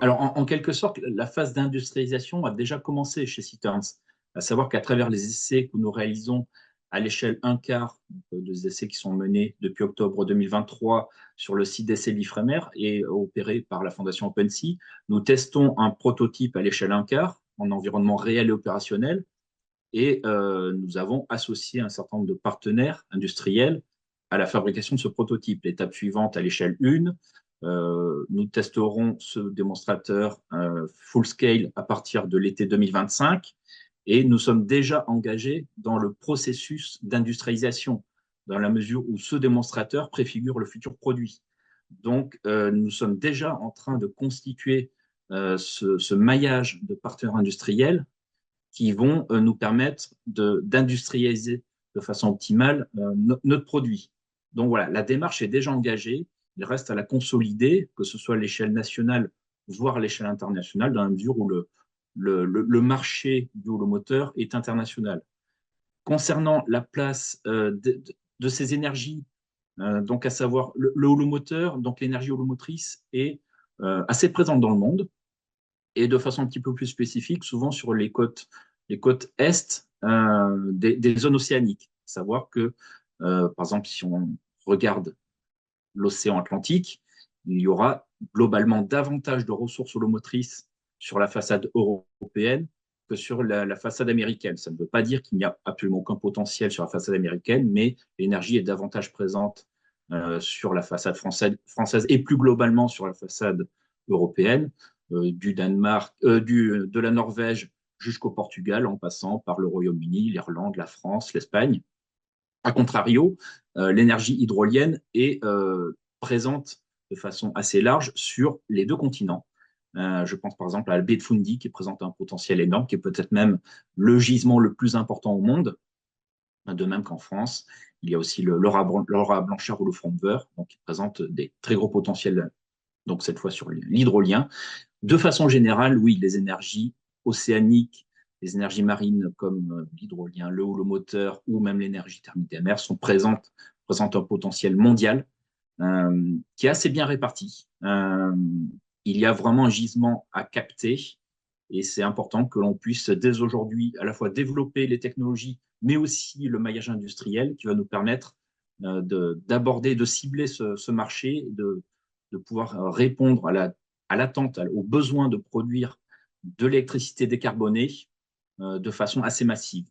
Alors, en quelque sorte, la phase d'industrialisation a déjà commencé chez Citerns, à savoir qu'à travers les essais que nous réalisons à l'échelle un quart des essais qui sont menés depuis octobre 2023 sur le site d'essai l'Ifremer et opérés par la Fondation OpenSea, nous testons un prototype à l'échelle un quart en environnement réel et opérationnel et nous avons associé un certain nombre de partenaires industriels à la fabrication de ce prototype. L'étape suivante, à l'échelle 1, nous testerons ce démonstrateur full scale à partir de l'été 2025 et nous sommes déjà engagés dans le processus d'industrialisation dans la mesure où ce démonstrateur préfigure le futur produit. Donc, nous sommes déjà en train de constituer ce maillage de partenaires industriels qui vont nous permettre d'industrialiser de façon optimale notre produit. Donc voilà, la démarche est déjà engagée. Il reste à la consolider, que ce soit à l'échelle nationale, voire à l'échelle internationale, dans la mesure où le marché du holomoteur est international. Concernant la place de ces énergies, donc à savoir le holomoteur, donc l'énergie holomotrice est assez présente dans le monde et de façon un petit peu plus spécifique, souvent sur les côtes est des zones océaniques. Savoir que, par exemple, si on regarde l'océan Atlantique, il y aura globalement davantage de ressources holomotrices sur la façade européenne que sur la façade américaine. Ça ne veut pas dire qu'il n'y a absolument aucun potentiel sur la façade américaine, mais l'énergie est davantage présente sur la façade française et plus globalement sur la façade européenne, du Danemark, de la Norvège jusqu'au Portugal, en passant par le Royaume-Uni, l'Irlande, la France, l'Espagne. A contrario, l'énergie hydrolienne est présente de façon assez large sur les deux continents. Je pense par exemple à la baie de Fundy qui présente un potentiel énorme, qui est peut-être même le gisement le plus important au monde, de même qu'en France. Il y a aussi l'Aura Blanchard ou le Fromber, donc qui présente des très gros potentiels, donc cette fois sur l'hydrolien. De façon générale, oui, les énergies océaniques, les énergies marines comme l'hydrolien, le holomoteur ou même l'énergie thermique des mers présentent un potentiel mondial qui est assez bien réparti. Il y a vraiment un gisement à capter et c'est important que l'on puisse dès aujourd'hui à la fois développer les technologies, mais aussi le maillage industriel qui va nous permettre d'aborder, de cibler ce marché, de pouvoir répondre à l'attente, au besoin de produire de l'électricité décarbonée de façon assez massive.